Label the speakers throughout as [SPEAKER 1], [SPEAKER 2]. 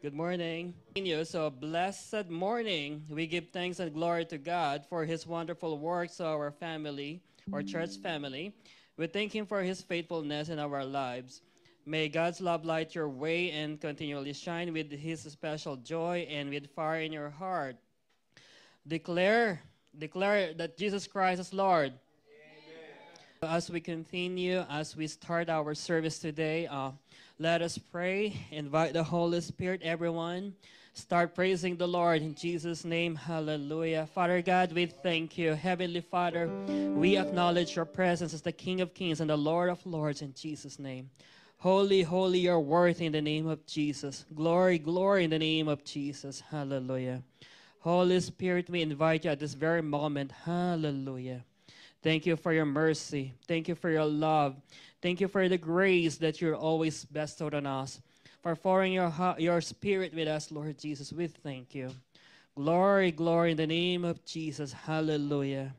[SPEAKER 1] Good morning. So, blessed morning. We give thanks and glory to God for His wonderful works to our family, our church family. We thank Him for His faithfulness in our lives. May God's love light your way and continually shine with His special joy and with fire in your heart. Declare that Jesus Christ is Lord. As we continue, as we start our service today, let us pray. Invite the Holy Spirit, everyone. Start praising the Lord in Jesus' name. Hallelujah. Father God, we thank you. Heavenly Father, we acknowledge your presence as the King of Kings and the Lord of Lords in Jesus' name. Holy, holy, you're worthy in the name of Jesus. Glory, glory in the name of Jesus. Hallelujah. Holy Spirit, we invite you at this very moment. Hallelujah. Thank you for your mercy. Thank you for your love. Thank you for the grace that you're always bestowed on us. For pouring your spirit with us, Lord Jesus, we thank you. Glory, glory in the name of Jesus. Hallelujah.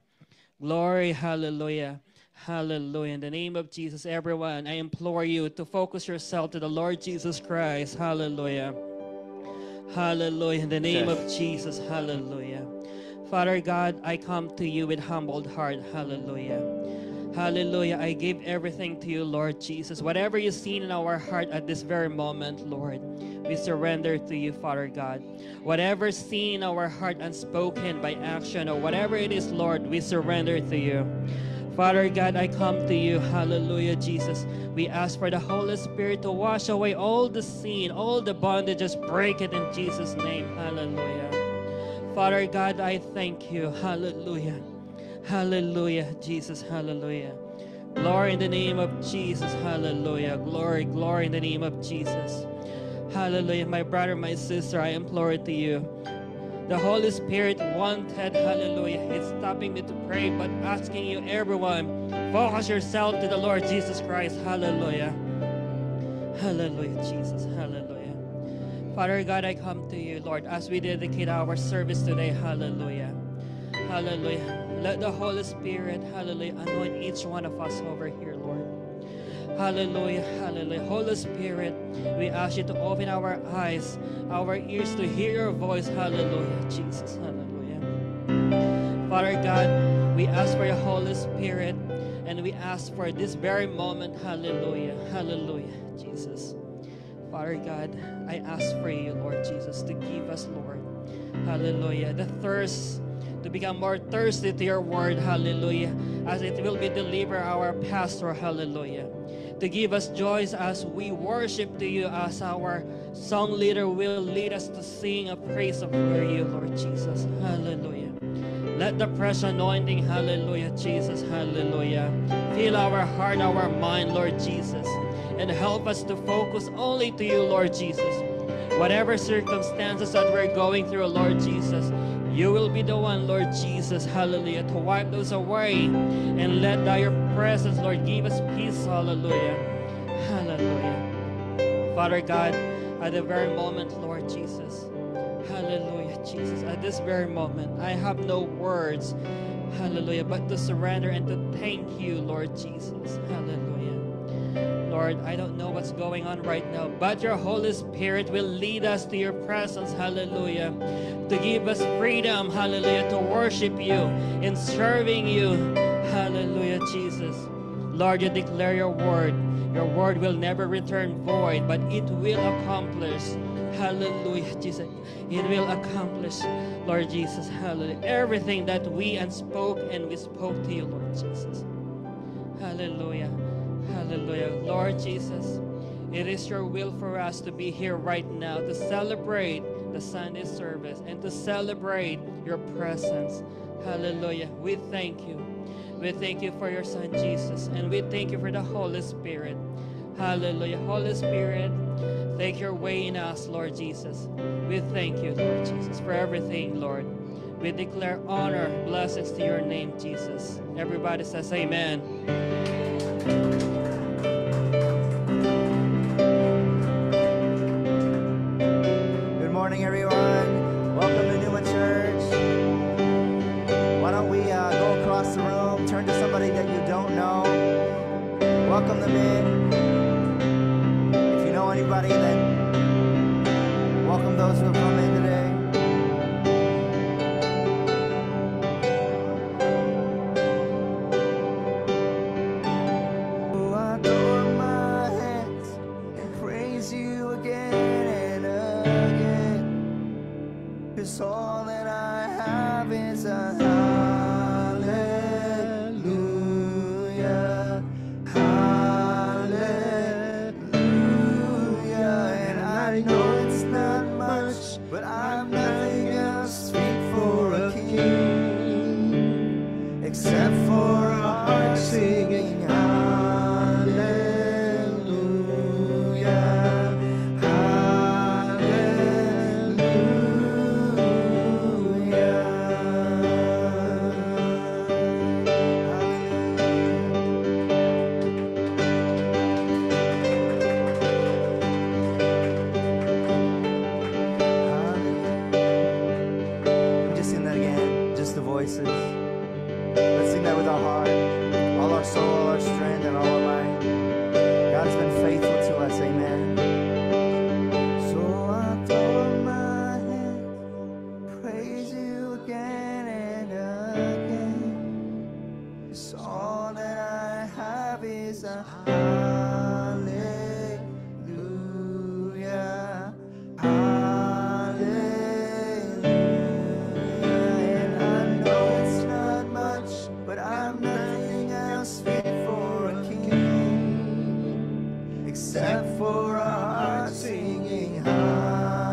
[SPEAKER 1] Glory, hallelujah. Hallelujah. In the name of Jesus, everyone, I implore you to focus yourself to the Lord Jesus Christ. Hallelujah. Hallelujah. In the name of Jesus. Hallelujah. Father God, I come to you with humbled heart. Hallelujah. Hallelujah. I give everything to you, Lord Jesus. Whatever you see in our heart at this very moment, Lord, we surrender to you, Father God. Whatever seen in our heart unspoken by action or whatever it is, Lord, we surrender to you. Father God, I come to you. Hallelujah, Jesus. We ask for the Holy Spirit to wash away all the sin, all the bondages. Break it in Jesus' name. Hallelujah. Father God, I thank you. Hallelujah. Hallelujah, Jesus. Hallelujah. Glory in the name of Jesus. Hallelujah. Glory, glory in the name of Jesus. Hallelujah. My brother, my sister, I implore it to you. The Holy Spirit wanted, hallelujah, it's stopping me to pray, but asking you, everyone, focus yourself to the Lord Jesus Christ. Hallelujah. Hallelujah, Jesus. Hallelujah. Father God, I come to you, Lord, as we dedicate our service today. Hallelujah. Hallelujah. Let the Holy Spirit, hallelujah, anoint each one of us over here, Lord. Hallelujah. Hallelujah. Holy Spirit, we ask you to open our eyes, our ears to hear your voice. Hallelujah. Jesus. Hallelujah. Father God, we ask for your Holy Spirit, and we ask for this very moment. Hallelujah. Hallelujah. Jesus. Father God, I ask for you, Lord Jesus, to give us, Lord, hallelujah, the thirst to become more thirsty to your word, hallelujah, as it will be delivered our pastor, hallelujah, to give us joys as we worship to you, as our song leader will lead us to sing a praise of you, Lord Jesus, hallelujah. Let the fresh anointing, hallelujah, Jesus, hallelujah, fill our heart, our mind, Lord Jesus, and help us to focus only to you, Lord Jesus. Whatever circumstances that we're going through, Lord Jesus, you will be the one, Lord Jesus, hallelujah, to wipe those away and let your presence, Lord, give us peace, hallelujah, hallelujah. Father God, at the very moment, Lord Jesus, hallelujah, Jesus, at this very moment, I have no words, hallelujah, but to surrender and to thank you, Lord Jesus, hallelujah. Lord, I don't know what's going on right now, but your Holy Spirit will lead us to your presence, hallelujah, to give us freedom, hallelujah, to worship you in serving you, hallelujah, Jesus. Lord, you declare your word. Your word will never return void, but it will accomplish, hallelujah, Jesus. It will accomplish, Lord Jesus, hallelujah, everything that we unspoke and we spoke to you, Lord Jesus. Hallelujah. Hallelujah. Lord Jesus, it is your will for us to be here right now to celebrate the Sunday service and to celebrate your presence. Hallelujah. We thank you. We thank you for your Son Jesus, and we thank you for the Holy Spirit. Hallelujah. Holy Spirit, take your way in us, Lord Jesus. We thank you, Lord Jesus, for everything, Lord. We declare honor, blessings to your name, Jesus. Everybody says amen.
[SPEAKER 2] Good morning, everyone. Welcome to Newman Church. Why don't we go across the room, turn to somebody that you don't know, welcome them in. If you know anybody that Welcome those who have come in today. Oh, I throw up my hands and praise you again and again. 'Cause all that I have is a hallelujah, hallelujah. And I know it's not much, but I'm nothing else fit for a king, except for a heart singing hallelujah, Just sing that again, just the voices. Let's sing that with our heart, all our soul, all our strength, and all our might. God's been faithful to us, amen. So I throw up my hands, praise you again and again. 'Cause all that I have is a hallelujah, hallelujah. And I know it's not much, but I'm nothing else fit for a king, except for a heart singing hallelujah,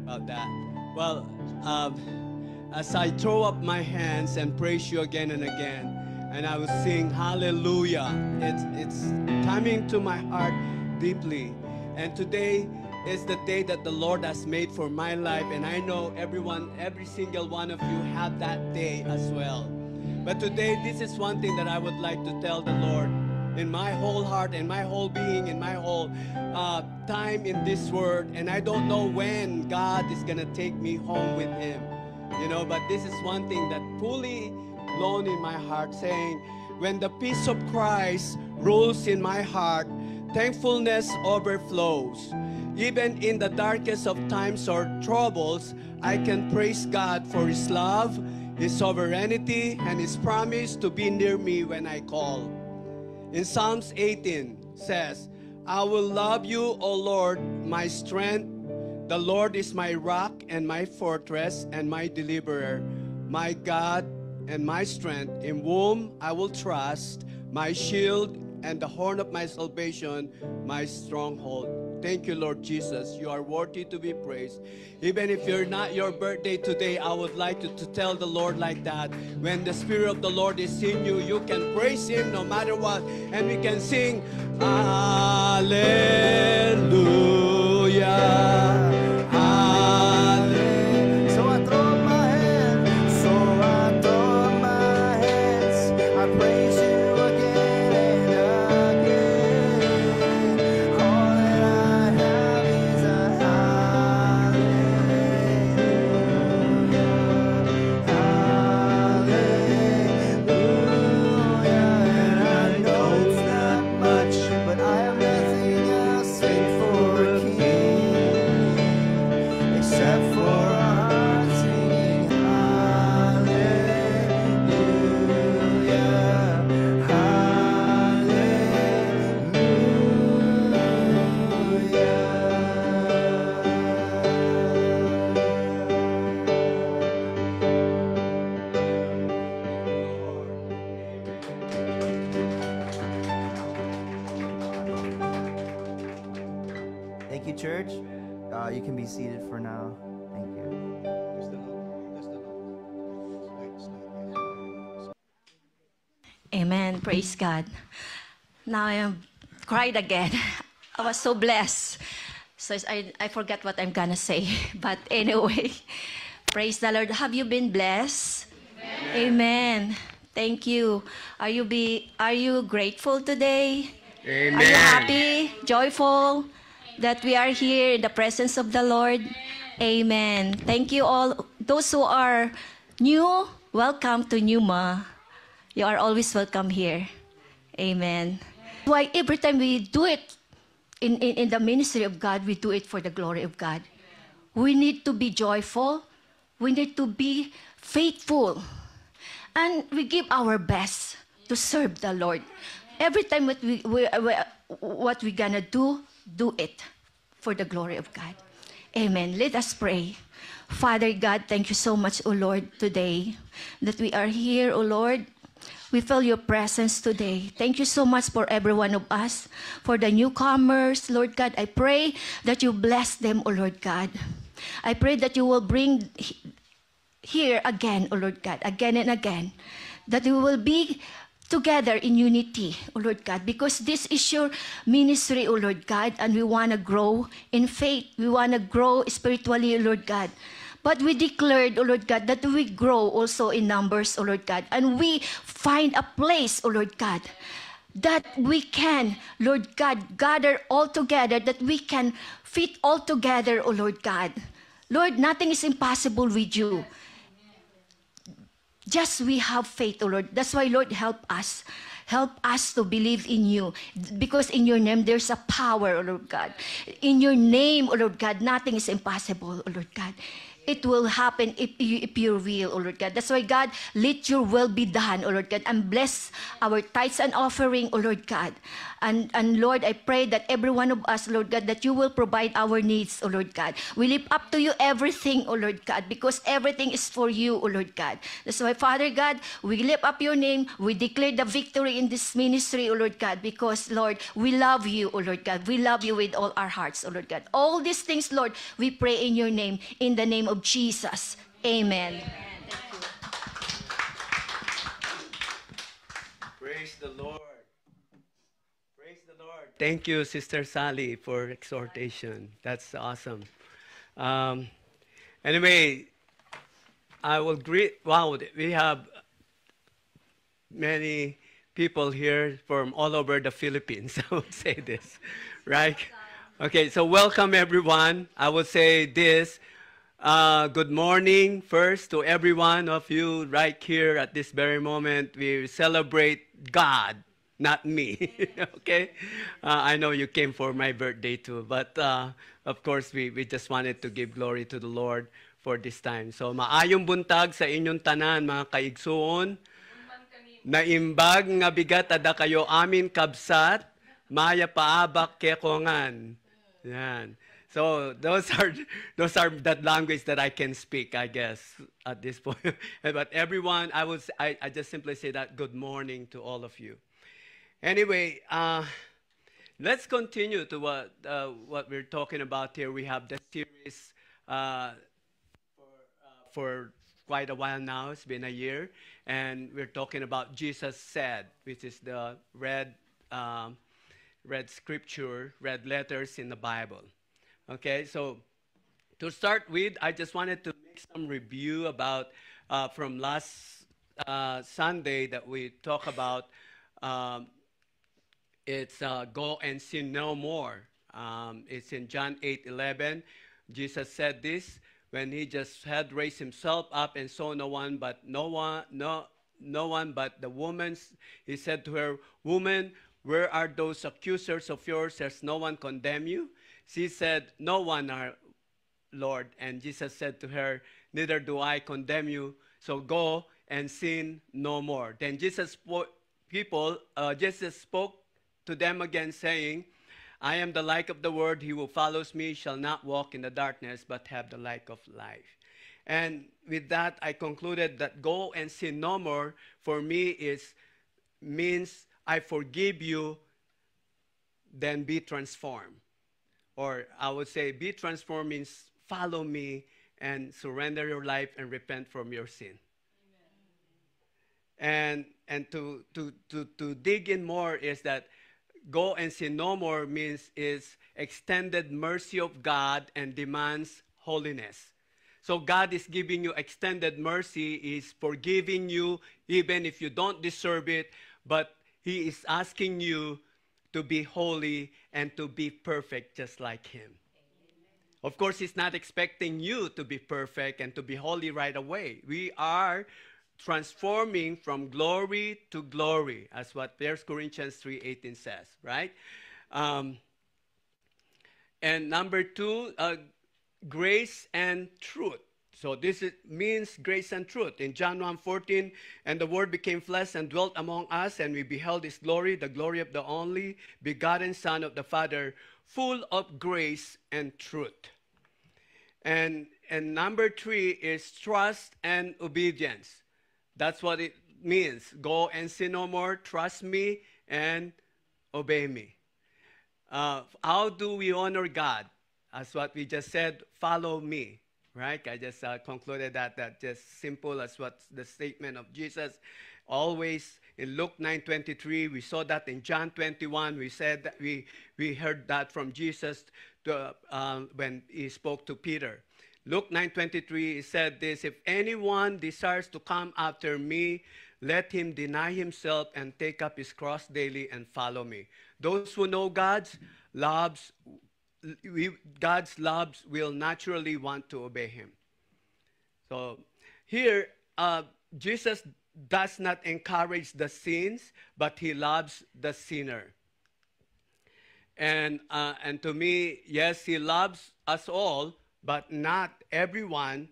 [SPEAKER 3] about that. Well, as I throw up my hands and praise you again and again, and I will sing hallelujah, it's coming to my heart deeply. And today is the day that the Lord has made for my life, and I know everyone, every single one of you have that day as well. But today, this is one thing that I would like to tell the Lord in my whole heart, in my whole being, in my whole time in this world. And I don't know when God is gonna take me home with Him, you know, but this is one thing that fully blown in my heart, saying, when the peace of Christ rules in my heart, thankfulness overflows. Even in the darkest of times or troubles, I can praise God for His love, His sovereignty, and His promise to be near me when I call. In Psalms 18 says, I will love you, O Lord, my strength. The Lord is my rock and my fortress and my deliverer, my God and my strength, in whom I will trust, my shield and the horn of my salvation, my stronghold. Thank you, Lord Jesus. You are worthy to be praised. Even if you're not your birthday today, I would like to tell the Lord like that. When the Spirit of the Lord is in you, you can praise Him no matter what. And we can sing, hallelujah.
[SPEAKER 2] So I throw up my hands, so I throw up my hands, I praise you again and again. All that I have is a hallelujah, hallelujah. And I know it's not much, but I have nothing else fit for a king, except for a heart singing hallelujah, hallelujah. Thank you, church. God you can be seated for now. Thank you.
[SPEAKER 4] Amen. Praise God. Now I am cried again. I was so blessed. So I forgot what I'm gonna say. But anyway, praise the Lord. Have you been blessed? Amen. Thank you. Are you grateful today?
[SPEAKER 3] Amen.
[SPEAKER 4] Are you happy, joyful that we are here in the presence of the Lord? Amen. Thank you all. Those who are new, welcome to Numa. You are always welcome here. Amen. Why every time we do it in the ministry of God, we do it for the glory of God. We need to be joyful. We need to be faithful. And we give our best to serve the Lord. Every time what we gonna do it for the glory of God. Amen. Let us pray. Father God, thank you so much, O Lord, today that we are here, O Lord. We feel your presence today. Thank you so much for every one of us, for the newcomers, Lord God. I pray that you bless them, O Lord God. I pray that you will bring here again, O Lord God, again and again, that we will be together in unity, O Lord God, because this is your ministry, O Lord God, and we want to grow in faith. We want to grow spiritually, O Lord God. But we declared, O Lord God, that we grow also in numbers, O Lord God, and we find a place, O Lord God, that we can, Lord God, gather all together, that we can fit all together, O Lord God. Lord, nothing is impossible with you. Just we have faith, O Lord. That's why, Lord, help us. Help us to believe in you. Because in your name, there's a power, O Lord God. In your name, O Lord God, nothing is impossible, O Lord God. It will happen if you will, O Lord God. That's why, God, let your will be done, O Lord God, and bless our tithes and offering, O Lord God. And Lord, I pray that every one of us, Lord God, that you will provide our needs, O Lord God. We lift up to you everything, O Lord God, because everything is for you, O Lord God. That's why, Father God, we lift up your name. We declare the victory in this ministry, O Lord God, because, Lord, we love you, O Lord God. We love you with all our hearts, O Lord God. All these things, Lord, we pray in your name, in the name of Jesus. Amen.
[SPEAKER 3] Praise the Lord. Praise the Lord. Thank you, Sister Sally, for exhortation. That's awesome. Anyway, I will greet. Wow, we have many people here from all over the Philippines. I would say this, right? Okay, so welcome everyone. I would say this. Good morning first to every one of you right here at this very moment. We celebrate God, not me. Okay? I know you came for my birthday too, but of course we just wanted to give glory to the Lord for this time. So maayong buntag sa inyong tanan mga kaigsuon. Naimbag nga bigat ada kayo amin kabsat, maya paabak kekongan. Yan. So those are that language that I can speak, I guess, at this point. But everyone, I just simply say that good morning to all of you. Anyway, let's continue to what we're talking about here. We have the series for quite a while now. It's been a year, and we're talking about Jesus Said, which is the red scripture, red letters in the Bible. Okay, so to start with, I just wanted to make some review about from last Sunday that we talked about. It's go and sin no more. It's in John 8:11. Jesus said this when he just had raised himself up and saw no one but the woman. He said to her, "Woman, where are those accusers of yours? Has no one condemned you?" She said, "No one, Lord." And Jesus said to her, "Neither do I condemn you, so go and sin no more." Then Jesus spoke to them again, saying, "I am the light of the world. He who follows me shall not walk in the darkness, but have the light of life." And with that, I concluded that go and sin no more for me means I forgive you, then be transformed. or I would say be transformed means follow me and surrender your life and repent from your sin. And to dig in more is that go and sin no more means is extended mercy of God and demands holiness. So God is giving you extended mercy, is forgiving you even if you don't deserve it, but he is asking you to be holy and to be perfect just like him. Of course, he's not expecting you to be perfect and to be holy right away. We are transforming from glory to glory, as what 1 Corinthians 3:18 says, right? And number 2, grace and truth. So this means grace and truth. In John 1:14, and the Word became flesh and dwelt among us, and we beheld his glory, the glory of the only begotten Son of the Father, full of grace and truth. And number 3 is trust and obedience. That's what it means. Go and sin no more, trust me, and obey me. How do we honor God? As what we just said, follow me, right? I just concluded that just simple as what the statement of Jesus. Always in Luke 9:23, we saw that in John 21, we said that we heard that from Jesus when he spoke to Peter. Luke 9:23, he said this, if anyone desires to come after me, let him deny himself and take up his cross daily and follow me. Those who know God's loves will naturally want to obey him. So here, Jesus does not encourage the sins, but he loves the sinner. And to me, yes, he loves us all, but not everyone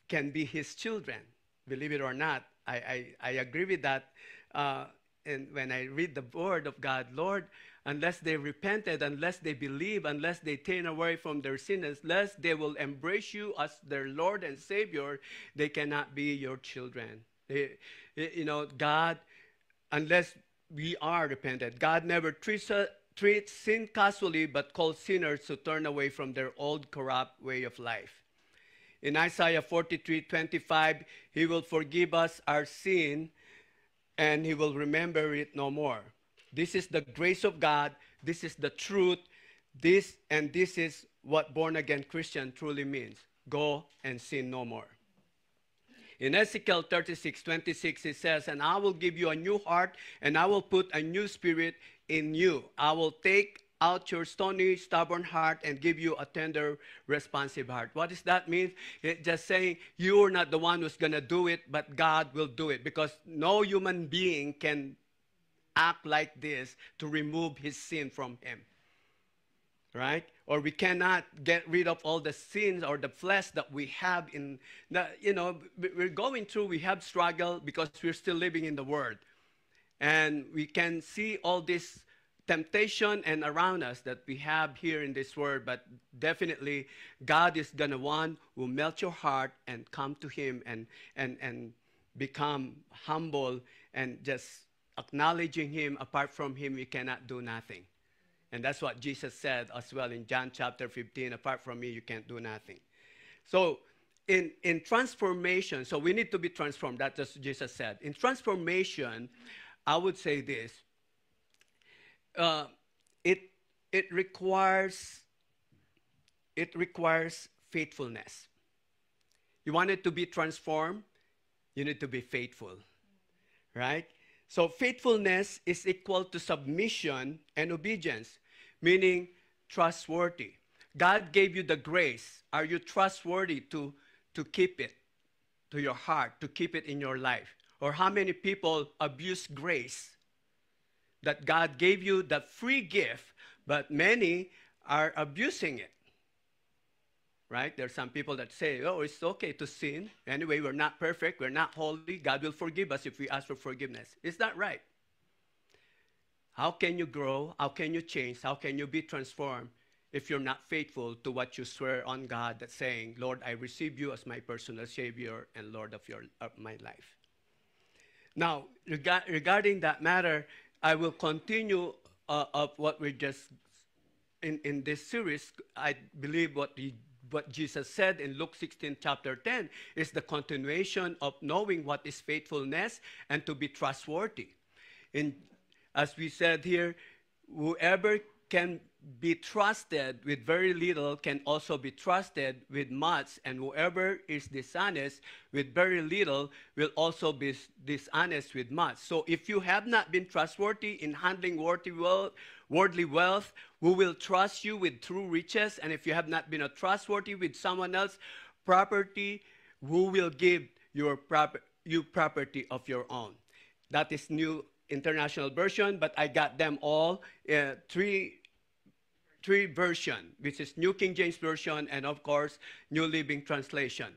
[SPEAKER 3] can be his children. Believe it or not, I agree with that. And when I read the word of God, Lord, unless they repented, unless they believe, unless they turn away from their sins, unless they will embrace you as their Lord and Savior, they cannot be your children. God, unless we are repentant, God never treats sin casually, but calls sinners to turn away from their old corrupt way of life. In Isaiah 43:25, he will forgive us our sin, and he will remember it no more. This is the grace of God. This is the truth. This is what born-again Christian truly means. Go and sin no more. In Ezekiel 36:26, it says, and I will give you a new heart, and I will put a new spirit in you. I will take out your stony, stubborn heart and give you a tender, responsive heart. What does that mean? It's just saying you are not the one who's going to do it, but God will do it, because no human being can act like this to remove his sin from him, right? Or we cannot get rid of all the sins or the flesh that we have in the, we're going through, we have struggle because we're still living in the world. And we can see all this temptation and around us that we have here in this world, but definitely God is gonna one who will melt your heart and come to him and become humble and just acknowledging him. Apart from him, we cannot do nothing. And that's what Jesus said as well in John chapter 15, apart from me, you can't do nothing. So in transformation, so we need to be transformed. That's what Jesus said. In transformation, I would say this, it requires faithfulness. You want it to be transformed, you need to be faithful, right? So faithfulness is equal to submission and obedience, meaning trustworthy. God gave you the grace. Are you trustworthy to keep it to your heart, to keep it in your life? Or how many people abuse grace that God gave you, the free gift, but many are abusing it, right? There are some people that say, oh, it's okay to sin. Anyway, we're not perfect. We're not holy. God will forgive us if we ask for forgiveness. Is that right? How can you grow? How can you change? How can you be transformed if you're not faithful to what you swear on God, that's saying, Lord, I receive you as my personal Savior and Lord of my life? Now, regarding that matter, I will continue of what we just in this series, I believe what Jesus said in Luke 16, chapter 10, is the continuation of knowing what is faithfulness and to be trustworthy. As we said here, whoever can be trusted with very little can also be trusted with much, and whoever is dishonest with very little will also be dishonest with much. So if you have not been trustworthy in handling worldly wealth, who will trust you with true riches? And if you have not been trustworthy with someone else's property, who will give you property of your own? That is New International Version, but I got them all three version, which is New King James Version and of course New Living Translation.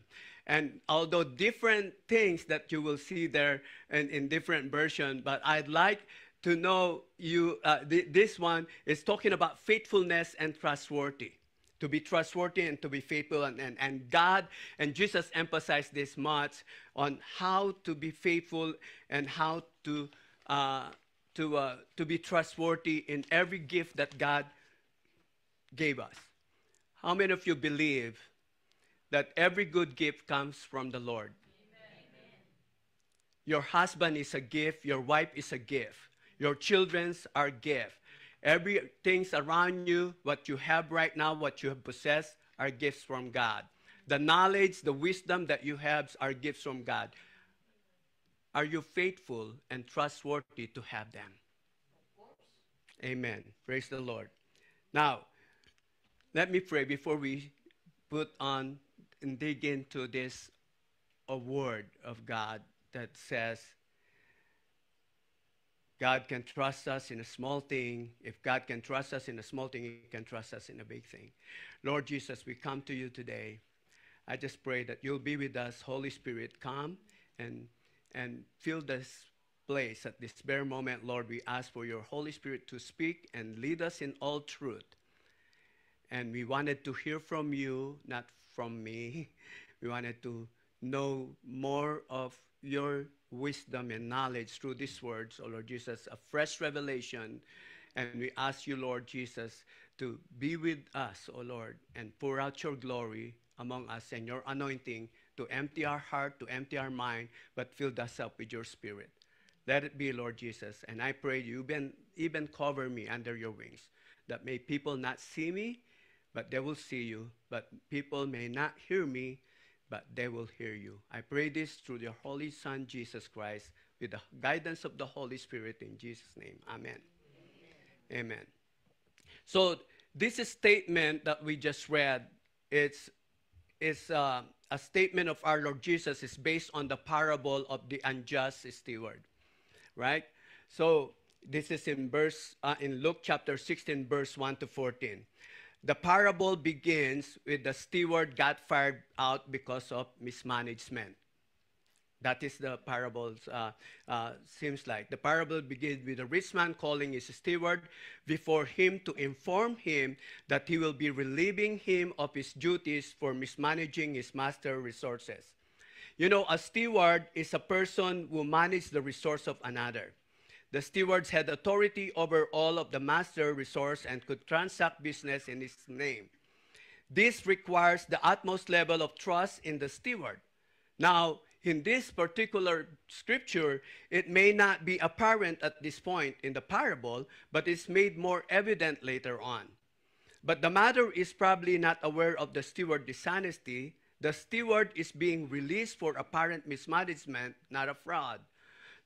[SPEAKER 3] And although different things that you will see there in different version, but I'd like to know this one is talking about faithfulness and trustworthy. To be trustworthy and to be faithful, and God and Jesus emphasized this much on how to be faithful and how to be trustworthy in every gift that God gave us. How many of you believe that every good gift comes from the Lord? Amen. Your husband is a gift, your wife is a gift, your children's are a gift. Everything around you, what you have right now, what you have possessed, are gifts from God. The knowledge, the wisdom that you have are gifts from God. Are you faithful and trustworthy to have them? Of course. Amen. Praise the Lord. Now, let me pray before we put on and dig into this a word of God that says God can trust us in a small thing. If God can trust us in a small thing, He can trust us in a big thing. Lord Jesus, we come to you today. I just pray that you'll be with us. Holy Spirit, come and fill this place at this bare moment. Lord, we ask for your Holy Spirit to speak and lead us in all truth. And we wanted to hear from you, not from me. We wanted to know more of your wisdom and knowledge through these words, oh Lord Jesus, a fresh revelation. And we ask you, Lord Jesus, to be with us, oh Lord, and pour out your glory among us and your anointing to empty our heart, to empty our mind, but fill us up with your Spirit. Let it be, Lord Jesus. And I pray you even cover me under your wings, that may people not see me, but they will see you. But people may not hear me, but they will hear you. I pray this through your Holy Son, Jesus Christ, with the guidance of the Holy Spirit in Jesus' name. Amen. Amen. So this statement that we just read, it's a statement of our Lord Jesus. Is based on the parable of the unjust steward, right? So this is in Luke chapter 16, verse 1 to 14. The parable begins with the steward got fired out because of mismanagement. That is the parable seems like. The parable begins with a rich man calling his steward before him to inform him that he will be relieving him of his duties for mismanaging his master's resources. You know, a steward is a person who manages the resource of another. The stewards had authority over all of the master resource and could transact business in his name. This requires the utmost level of trust in the steward. Now, in this particular scripture, it may not be apparent at this point in the parable, but it's made more evident later on. But the matter is probably not aware of the steward's dishonesty. The steward is being released for apparent mismanagement, not a fraud.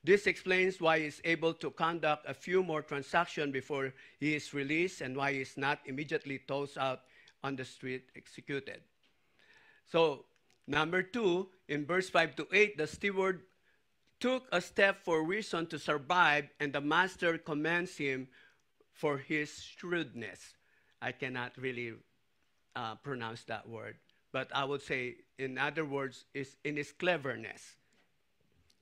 [SPEAKER 3] This explains why he is able to conduct a few more transactions before he is released and why he is not immediately tossed out on the street executed. So, number 2, in verse 5 to 8, the steward took a step for reason to survive, and the master commends him for his shrewdness. I cannot really pronounce that word, but I would say, in other words, is in his cleverness.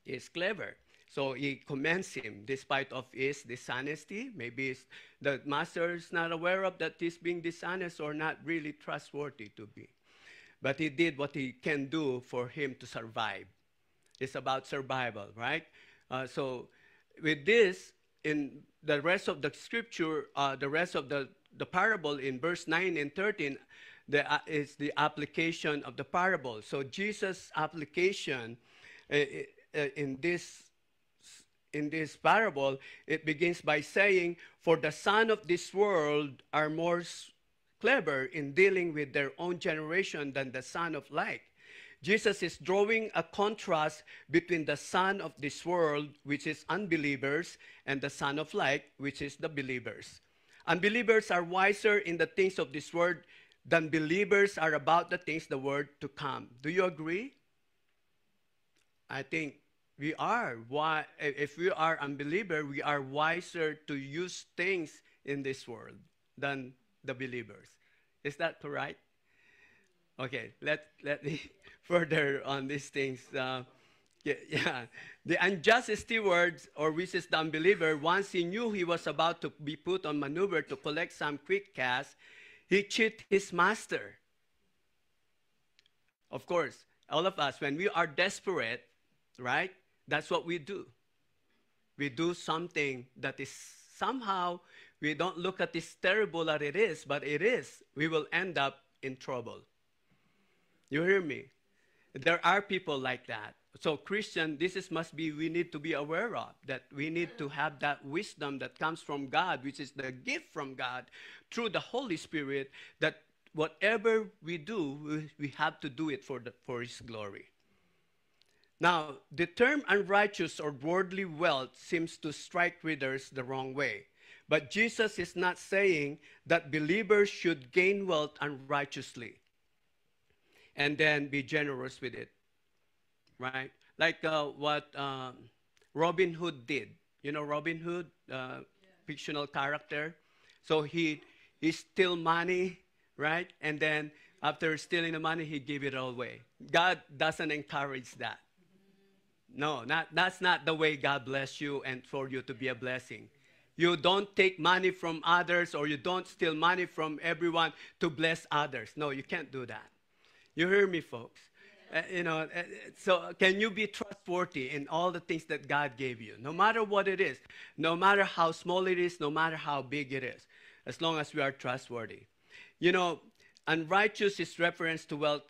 [SPEAKER 3] He's clever. So he commends him despite of his dishonesty. Maybe the master is not aware of that he's being dishonest or not really trustworthy to be. But he did what he can do for him to survive. It's about survival, right? So with this, in the rest of the scripture, the rest of the the parable in verse 9 and 13 is the application of the parable. So Jesus' application in this parable, it begins by saying, for the son of this world are more clever in dealing with their own generation than the son of light. Jesus is drawing a contrast between the son of this world, which is unbelievers, and the son of light, which is the believers. Unbelievers are wiser in the things of this world than believers are about the things the world to come. Do you agree? I think we are. Why, if we are unbeliever, we are wiser to use things in this world than the believers. Is that correct? Okay, let me further on these things. The unjust steward, or which is the unbeliever, once he knew he was about to be put on maneuver to collect some quick cash, he cheated his master. Of course, all of us, when we are desperate, right, that's what we do. We do something that is somehow, we don't look at this terrible as it is, but it is. We will end up in trouble. You hear me? There are people like that. So Christian, we need to be aware of, that we need to have that wisdom that comes from God, which is the gift from God through the Holy Spirit, that whatever we do, we have to do it for His glory. Now, the term unrighteous or worldly wealth seems to strike readers the wrong way. But Jesus is not saying that believers should gain wealth unrighteously and then be generous with it, right? Like what Robin Hood did. You know Robin Hood, fictional character? So he steal money, right? And then after stealing the money, he gave it all away. God doesn't encourage that. No, that's not the way God bless you and for you to be a blessing. You don't take money from others, or you don't steal money from everyone to bless others. No, you can't do that. You hear me, folks? So can you be trustworthy in all the things that God gave you? No matter what it is, no matter how small it is, no matter how big it is, as long as we are trustworthy. You know, unrighteous is reference to wealth.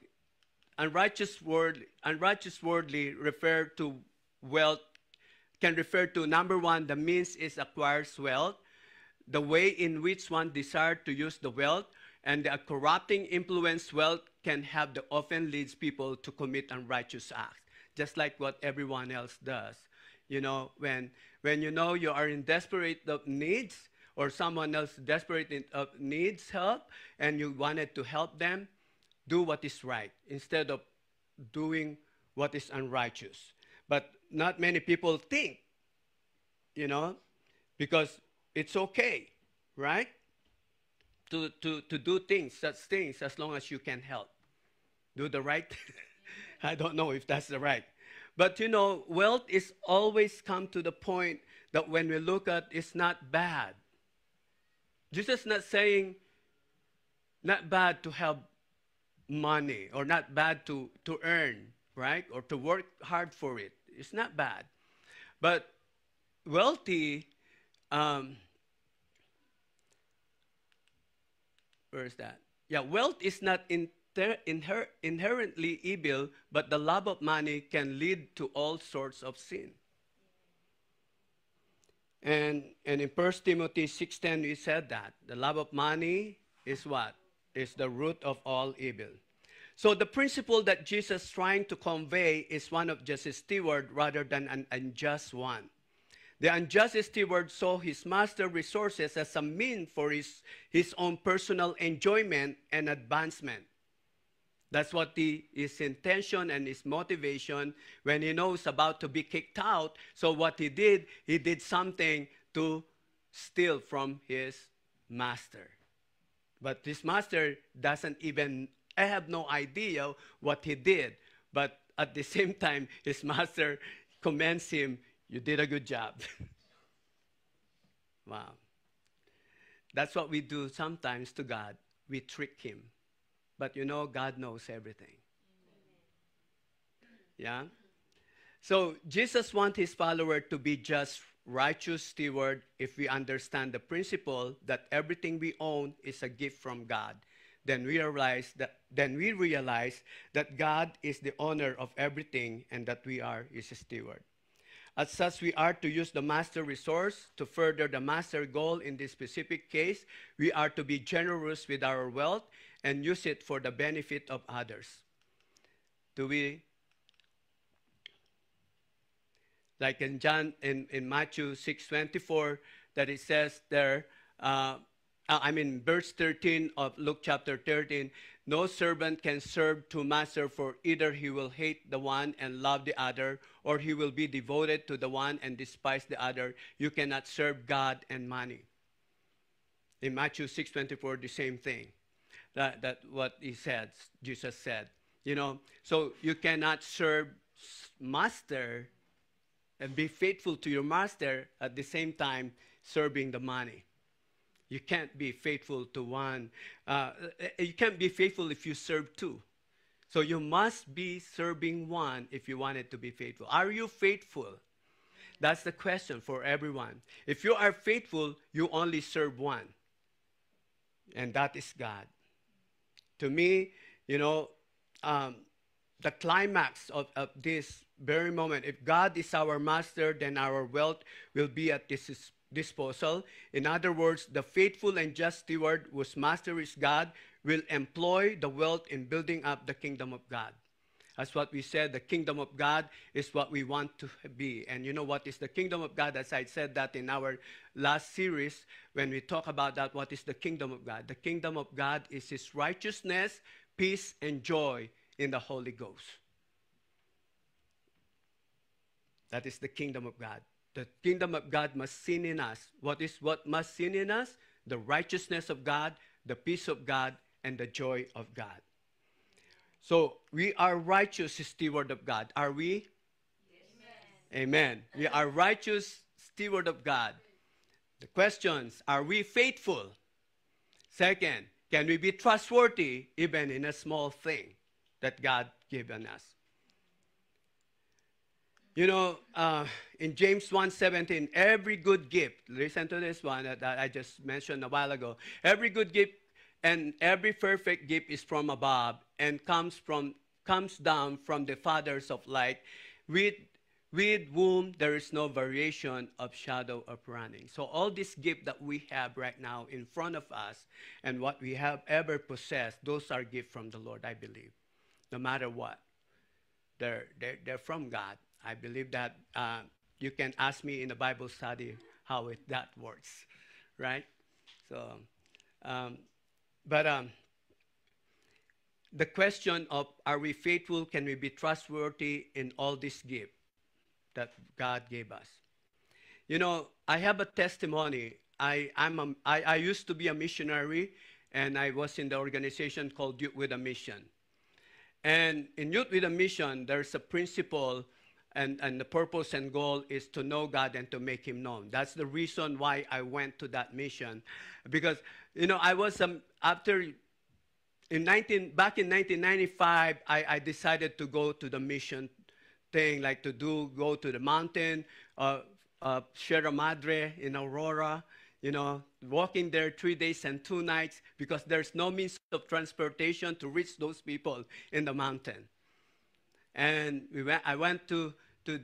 [SPEAKER 3] Unrighteous worldly refer to wealth, can refer to, number one, the means it acquires wealth, the way in which one desires to use the wealth, and the corrupting influence wealth can have that often leads people to commit unrighteous acts, just like what everyone else does. You know, when you know you are in desperate of needs, or someone else desperate of needs help, and you wanted to help them, do what is right instead of doing what is unrighteous. But not many people think, you know, because it's okay, right? To do such things, as long as you can help. Do the right. I don't know if that's the right. But you know, wealth is always come to the point that when we look at, it's not bad. Jesus is not saying not bad to have money, or not bad to earn, right? Or to work hard for it. It's not bad. But wealthy, where is that? Yeah, wealth is not inherently evil, but the love of money can lead to all sorts of sin. And in 1 Timothy 6:10, we said that the love of money is what? Is the root of all evil. So the principle that Jesus is trying to convey is one of just a steward rather than an unjust one. The unjust steward saw his master's resources as a means for his own personal enjoyment and advancement. That's what his intention and his motivation when he knows about to be kicked out. So what he did something to steal from his master. But this master doesn't even have no idea what he did. But at the same time, his master commends him, you did a good job. Wow. That's what we do sometimes to God. We trick him. But you know, God knows everything. Yeah? So Jesus wants his follower to be just righteous steward if we understand the principle that everything we own is a gift from God. Then we realize that God is the owner of everything and that we are his steward. As such, we are to use the master resource to further the master goal. In this specific case, we are to be generous with our wealth and use it for the benefit of others. Like in Matthew 6:24, that it says there, verse 13 of Luke chapter 13, no servant can serve two masters, for either he will hate the one and love the other, or he will be devoted to the one and despise the other. You cannot serve God and money. In Matthew 6:24, the same thing. That what he said, Jesus said. So you cannot serve master and be faithful to your master at the same time serving the money. You can't be faithful to one. You can't be faithful if you serve two. So you must be serving one if you want it to be faithful. Are you faithful? That's the question for everyone. If you are faithful, you only serve one. And that is God. To me, the climax of this very moment, if God is our master, then our wealth will be at his disposal. In other words, the faithful and just steward whose master is God will employ the wealth in building up the kingdom of God. That's what we said. The kingdom of God is what we want to be. And you know what is the kingdom of God? As I said that in our last series, when we talk about that, what is the kingdom of God? The kingdom of God is his righteousness, peace, and joy in the Holy Ghost. That is the kingdom of God. The kingdom of God must sin in us. What must sin in us? The righteousness of God, the peace of God, and the joy of God. So we are righteous steward of God. Are we? Yes. Amen. We are righteous steward of God. The questions, are we faithful? Second, can we be trustworthy even in a small thing that God given us? In James 1:17, every good gift, listen to this one that I just mentioned a while ago. Every good gift and every perfect gift is from above and comes down from the fathers of light, with whom there is no variation of shadow of running. So all this gift that we have right now in front of us and what we have ever possessed, those are gifts from the Lord, I believe. No matter what, they're from God. I believe that you can ask me in the Bible study how that works, right? So, the question of are we faithful, can we be trustworthy in all this gift that God gave us? I have a testimony. I used to be a missionary, and I was in the organization called Youth with a Mission. And in Youth with a Mission, there's a principle, and the purpose and goal is to know God and to make him known. That's the reason why I went to that mission. Because, I was, back in 1995, I decided to go to the mission thing, like go to the mountain, Sierra Madre in Aurora, walking there 3 days and 2 nights because there's no means of transportation to reach those people in the mountain. And I went to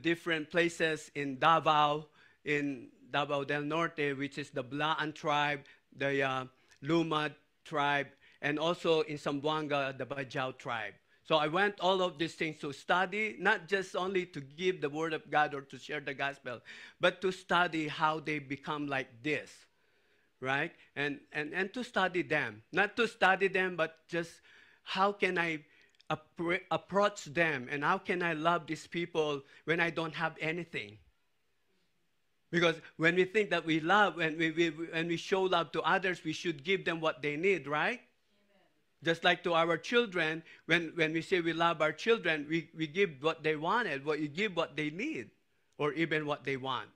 [SPEAKER 3] different places in Davao del Norte, which is the Blaan tribe, the Lumad tribe, and also in Zamboanga, the Bajau tribe. So I went all of these things to study, not just only to give the word of God or to share the gospel, but to study how they become like this, right? And to study them. Not to study them, but just how can I approach them, and how can I love these people when I don't have anything? Because when we think that we love, when we show love to others, we should give them what they need, right? Amen. Just like to our children, when we say we love our children, we give what they wanted, you give what they need, or even what they want,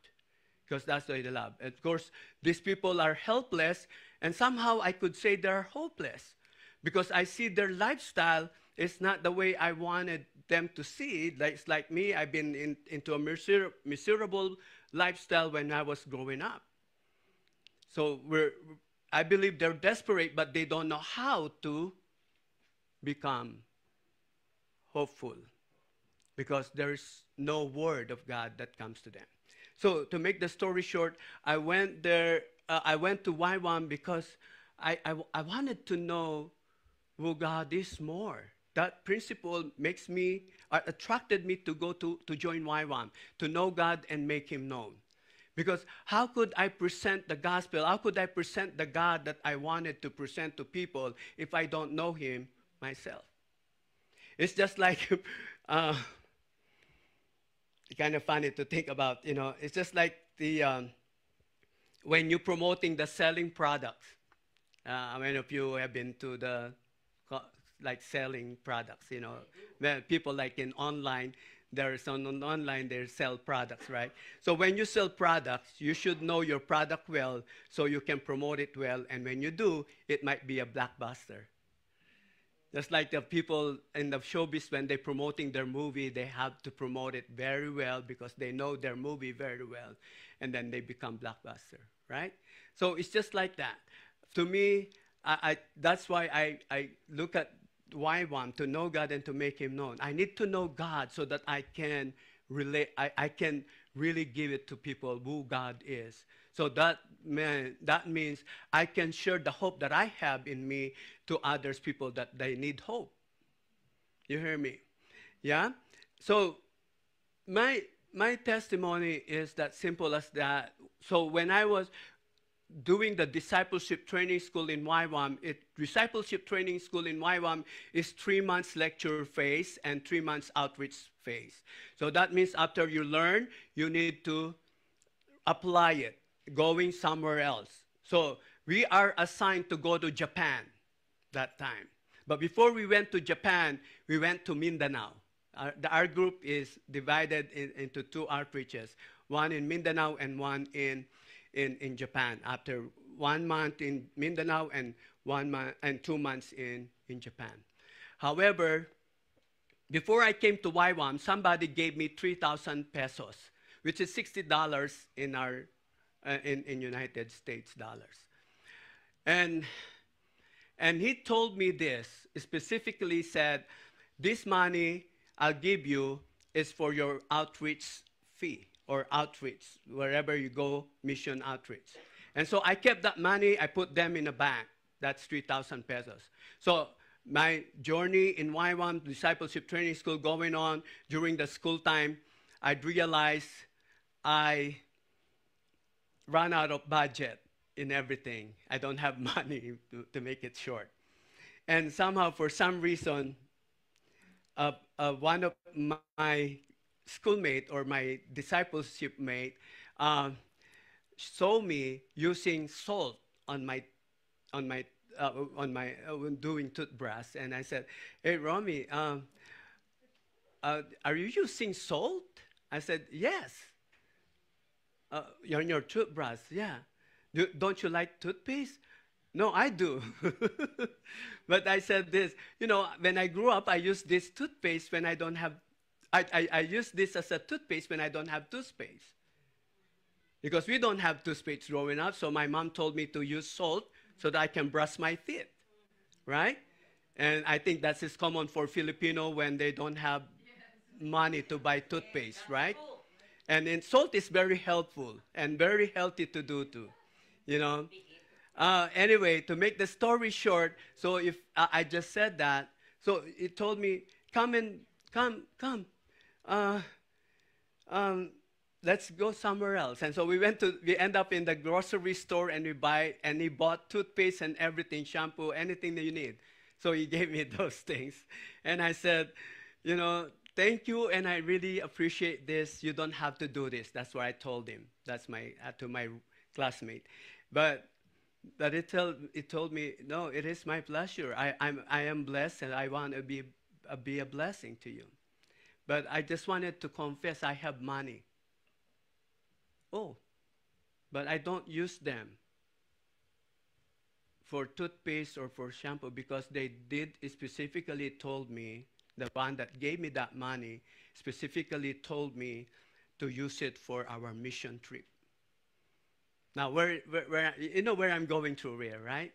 [SPEAKER 3] because that's the way they love. And of course, these people are helpless, and somehow I could say they're hopeless, because I see their lifestyle. it's not the way I wanted them to see it. It's like me, I've been into a miserable lifestyle when I was growing up. So I believe they're desperate, but they don't know how to become hopeful because there's no word of God that comes to them. So to make the story short, I went there. I went to YWAM because I wanted to know who God is more. That principle makes me attracted me to go to join YWAM, to know God and make Him known. Because how could I present the gospel? How could I present the God that I wanted to present to people if I don't know Him myself? It's just like, kind of funny to think about, it's just like when you're promoting the selling products. How many of you have been to the, like selling products, When people like in online, there's online, they sell products, right? So when you sell products, you should know your product well so you can promote it well. And when you do, it might be a blockbuster. Just like the people in the showbiz, when they're promoting their movie, they have to promote it very well because they know their movie very well. And then they become blockbuster, right? So it's just like that. To me, that's why I look at YWAM, to know God and to make Him known. I need to know God so that I can relate. I can really give it to people who God is. So that means I can share the hope that I have in me to others, people that they need hope. You hear me? Yeah? So my testimony is that simple as that. So when I was doing the discipleship training school in YWAM, discipleship training school in YWAM is 3 months lecture phase and 3 months outreach phase. So that means after you learn, you need to apply it, going somewhere else. So we are assigned to go to Japan that time. But before we went to Japan, we went to Mindanao. Our group is divided into 2 outreaches, one in Mindanao and one in Japan. After 1 month in Mindanao and 2 months in Japan. However, before I came to YWAM, somebody gave me 3,000 pesos, which is $60 in our in United States dollars. And he told me this, specifically said, this money I'll give you is for your outreach fee or outreach, wherever you go, mission outreach. And so I kept that money, I put them in a bank. That's 3,000 pesos. So my journey in YWAM Discipleship Training School going on during the school time, I'd realized I ran out of budget in everything. I don't have money to make it short. And somehow, for some reason, one of my schoolmate or my discipleship mate saw me using salt on my doing toothbrush, and I said, "Hey, Romy, are you using salt?" I said, "Yes." On your toothbrush, yeah. Don't you like toothpaste? No, I do. But I said this, when I grew up, I used this toothpaste when I don't have, I use this as a toothpaste when I don't have toothpaste. Because we don't have toothpaste growing up, so my mom told me to use salt so that I can brush my teeth, right? And I think that's as common for Filipino when they don't have money to buy toothpaste, right? And then salt is very helpful and very healthy to do too, Anyway, to make the story short, so if I just said that, so it told me, come. Let's go somewhere else. And so we end up in the grocery store and he bought toothpaste and everything, shampoo, anything that you need. So he gave me those things. And I said, thank you, and I really appreciate this. You don't have to do this. That's what I told him. That's to my classmate. But it told me, no, it is my pleasure. I am blessed, and I want to be a blessing to you. But I just wanted to confess I have money. Oh, but I don't use them. for toothpaste or for shampoo because they did specifically told me, the one that gave me that money specifically told me to use it for our mission trip. Now, where you know where I'm going to, Rhea, right?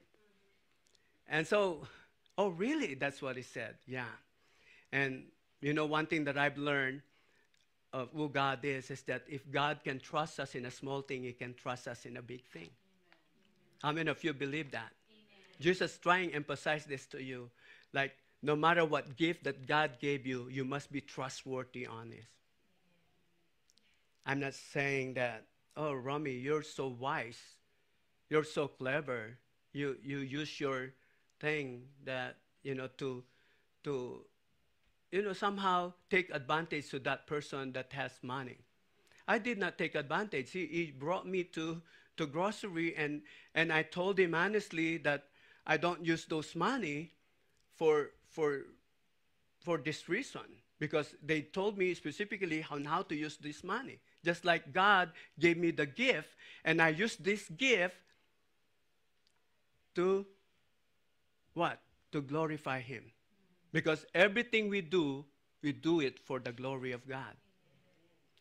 [SPEAKER 3] And so, oh, really? That's what he said. Yeah. And you know, one thing that I've learned of who God is that if God can trust us in a small thing, He can trust us in a big thing. Amen. How many of you believe that? Amen. Jesus trying to emphasize this to you. Like, no matter what gift that God gave you, you must be trustworthy on this. I'm not saying that, oh, Romy, you're so wise. You're so clever. You use your thing that, you know, to you know, somehow take advantage to that person that has money. I did not take advantage. He brought me to grocery, and I told him honestly that I don't use those money for this reason, because they told me specifically on how to use this money. Just like God gave me the gift, and I used this gift to what? To glorify Him. Because everything we do it for the glory of God.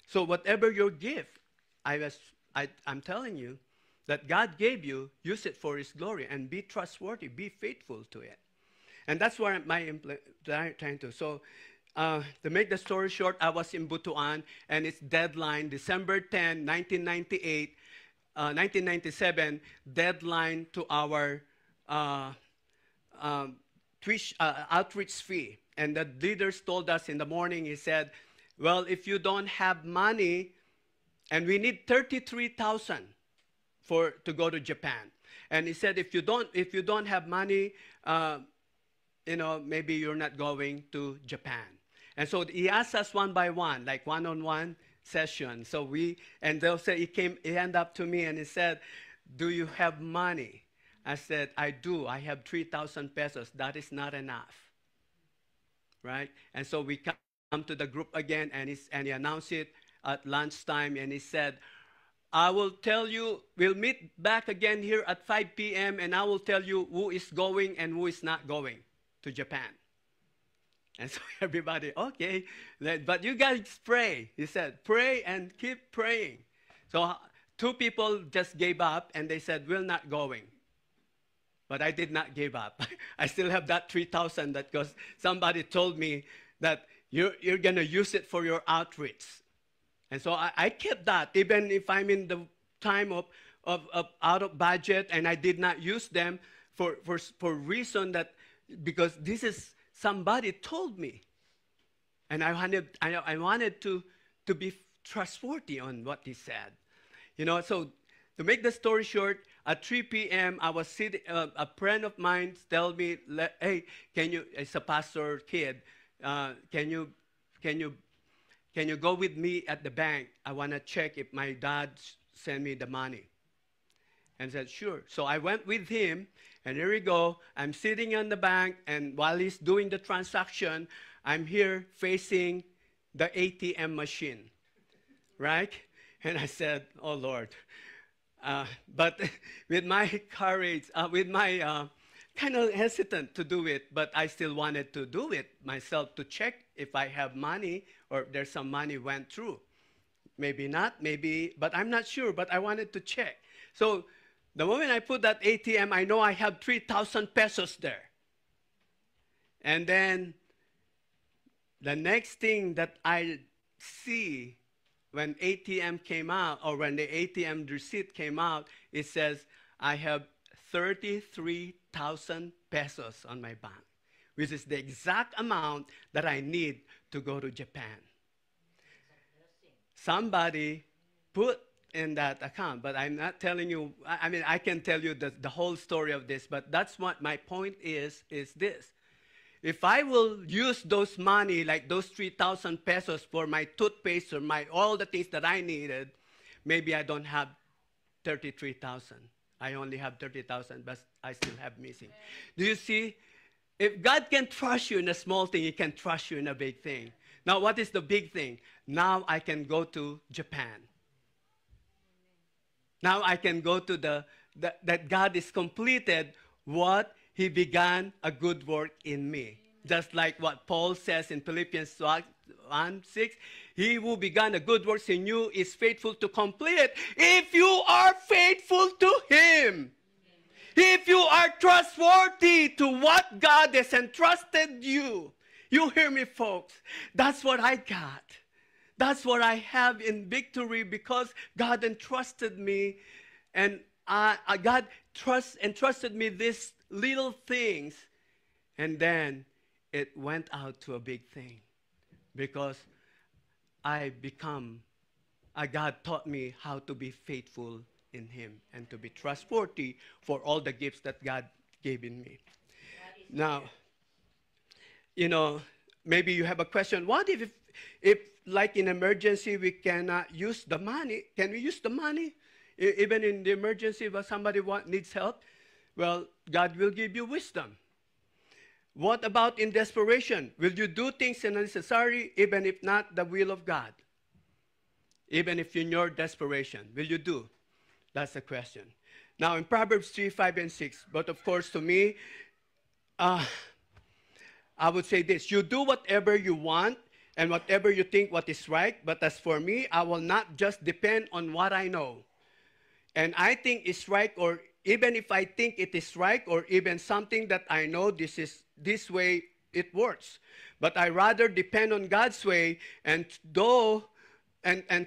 [SPEAKER 3] So whatever your gift, I'm telling you that God gave you, use it for His glory and be trustworthy, be faithful to it. And that's what I'm trying to. So to make the story short, I was in Butuan, and its deadline, December 10, 1997, deadline to our outreach fee. And the leaders told us in the morning, he said, well, if you don't have money, and we need 33,000 to go to Japan. And he said, if you don't have money, you know, maybe you're not going to Japan. And so he asked us one by one, like one-on-one session. So they'll say, he ended up to me and he said, do you have money? I said, I do. I have 3,000 pesos. That is not enough. Right? And so we come to the group again, and he announced it at lunchtime, and he said, I will tell you, we'll meet back again here at 5 p.m., and I will tell you who is going and who is not going to Japan. And so everybody, okay, but you guys pray. He said, pray and keep praying. So 2 people just gave up, and they said, we're not going. But I did not give up. I still have that 3,000 because somebody told me that you're going to use it for your outreach. And so I kept that, even if I'm in the time of out of budget, and I did not use them for reason that, because this is somebody told me. And I wanted to be trustworthy on what he said. You know, so to make the story short, at 3 p.m., I was sitting, a friend of mine told me, hey, can you, it's a pastor kid, can you go with me at the bank? I want to check if my dad sent me the money. And said, sure. So I went with him, and here we go. I'm sitting on the bank, and while he's doing the transaction, I'm here facing the ATM machine, right? And I said, oh, Lord. But with my courage, with my kind of hesitant to do it, but I still wanted to do it myself to check if I have money or if there's some money went through. Maybe not, maybe, but I'm not sure, but I wanted to check. So the moment I put that ATM, I know I have 3,000 pesos there. And then the next thing that I see when ATM came out, or when the ATM receipt came out, it says, I have 33,000 pesos on my bank, which is the exact amount that I need to go to Japan. Somebody put in that account, but I'm not telling you, I mean, I can tell you the whole story of this, but that's what my point is this. If I will use those money, like those 3,000 pesos for my toothpaste or all the things that I needed, maybe I don't have 33,000. I only have 30,000, but I still have missing. Do you see? If God can trust you in a small thing, He can trust you in a big thing. Now, what is the big thing? Now I can go to Japan. Now I can go to that God is completed what he began a good work in me. Just like what Paul says in Philippians 1:6, he who began a good work in you is faithful to complete it if you are faithful to him. If you are trustworthy to what God has entrusted you. You hear me, folks? That's what I got. That's what I have in victory because God entrusted me, and God entrusted me these little things, and then it went out to a big thing because God taught me how to be faithful in him and to be trustworthy for all the gifts that God gave in me. Now, maybe you have a question. What if like in emergency, we cannot use the money? Can we use the money? Even in the emergency, if somebody needs help? Well, God will give you wisdom. What about in desperation? Will you do things unnecessary, even if not the will of God? Even if in your desperation, will you do? That's the question. Now, in Proverbs 3, 5, and 6, but of course, to me, I would say this: you do whatever you want and whatever you think what is right, but as for me, I will not just depend on what I know. And I think it's right, or even if I think it is right, or even something that I know this way it works. But I rather depend on God's way and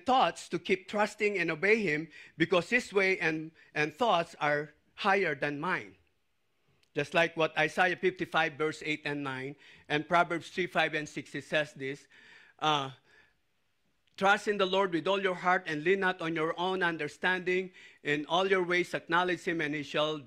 [SPEAKER 3] thoughts to keep trusting and obey him, because his way and thoughts are higher than mine. Just like what Isaiah 55, verse 8 and 9, and Proverbs 3, 5, and 6, it says this: trust in the Lord with all your heart and lean not on your own understanding. In all your ways acknowledge him, and he shall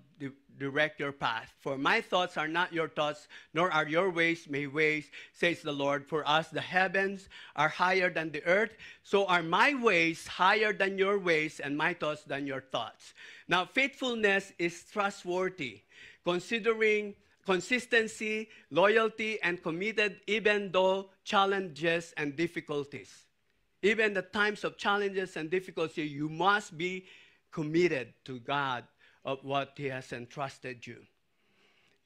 [SPEAKER 3] direct your path. For my thoughts are not your thoughts, nor are your ways my ways, says the Lord. For as the heavens are higher than the earth, so are my ways higher than your ways, and my thoughts than your thoughts. Now, faithfulness is trustworthy, considering consistency, loyalty, and committed even though challenges and difficulties. Even the times of challenges and difficulty, you must be committed to God of what he has entrusted you.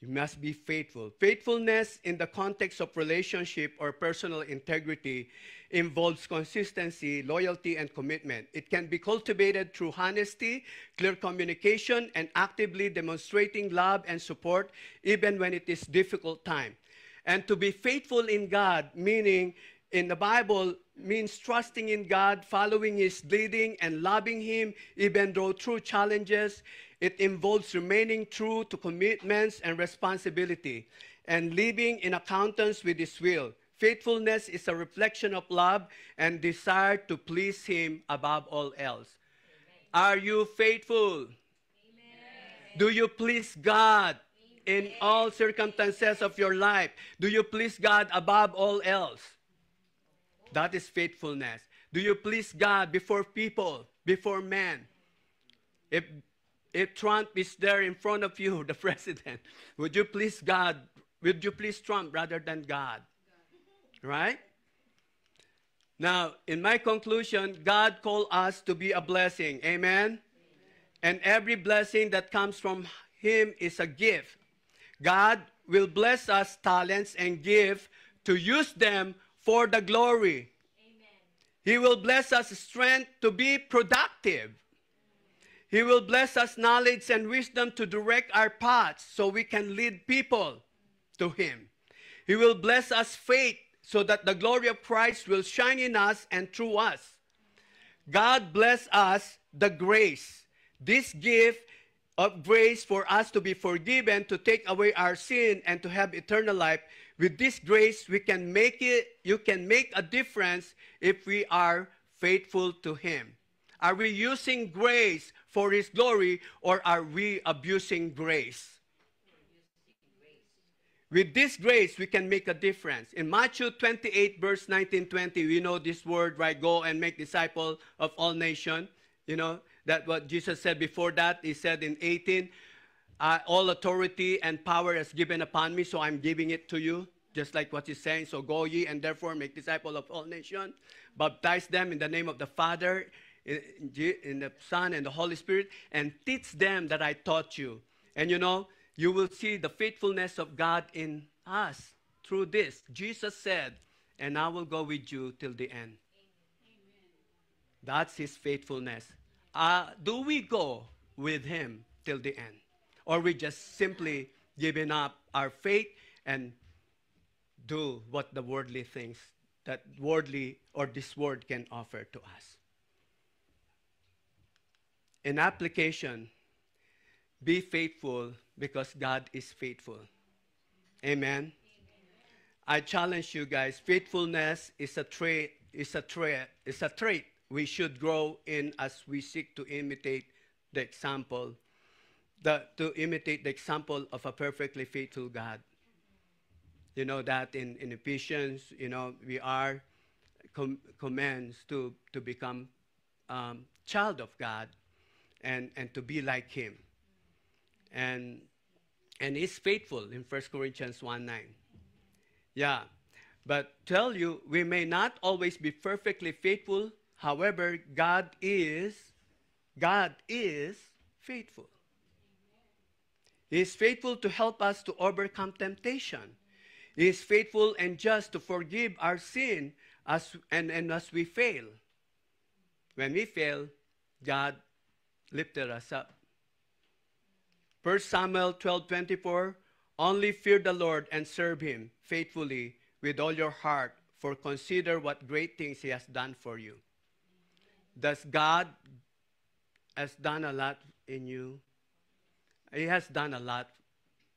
[SPEAKER 3] You must be faithful. Faithfulness in the context of relationship or personal integrity involves consistency, loyalty, and commitment. It can be cultivated through honesty, clear communication, and actively demonstrating love and support even when it is difficult time. And to be faithful in God, meaning in the Bible, means trusting in God, following his leading, and loving him even though through challenges. It involves remaining true to commitments and responsibility and living in accordance with his will. Faithfulness is a reflection of love and desire to please him above all else. Amen. Are you faithful? Amen. Do you please God in all circumstances of your life? Do you please God above all else? That is faithfulness. Do you please God before people, before men? If Trump is there in front of you, the president, would you please God? Would you please Trump rather than God? Right? Now, in my conclusion, God called us to be a blessing. Amen? And every blessing that comes from him is a gift. God will bless us talents and give to use them for the glory. Amen. He will bless us strength to be productive. He will bless us knowledge and wisdom to direct our paths so we can lead people to him. He will bless us faith so that the glory of Christ will shine in us and through us. God bless us the grace, this gift of grace for us to be forgiven, to take away our sin, and to have eternal life. With this grace, you can make a difference if we are faithful to him. Are we using grace for his glory, or are we abusing grace? With this grace, we can make a difference. In Matthew 28, verse 19-20, we know this word, right? Go and make disciples of all nations. You know, that what Jesus said before that. He said in 18, all authority and power is given upon me, so I'm giving it to you. Just like what he's saying. So go ye and therefore make disciples of all nations. Baptize them in the name of the Father, in the Son, and the Holy Spirit, and teach them that I taught you. And you know, You will see the faithfulness of God in us through this. Jesus said, and I will go with you till the end. That's his faithfulness. Do we go with him till the end? Or we just simply giving up our faith and do what the worldly things that worldly or this world can offer to us? In application, be faithful because God is faithful. Amen. I challenge you guys, faithfulness is a trait we should grow in as we seek to imitate the example of a perfectly faithful God. You know that in Ephesians, we are commands to become child of God and to be like him. And he's faithful in 1 Corinthians 1:9. Yeah, but tell you, we may not always be perfectly faithful. However, God is faithful. He is faithful to help us to overcome temptation. He is faithful and just to forgive our sin as we fail. When we fail, God lifted us up. 1 Samuel 12:24, only fear the Lord and serve him faithfully with all your heart, for consider what great things he has done for you. Does God has done a lot in you? He has done a lot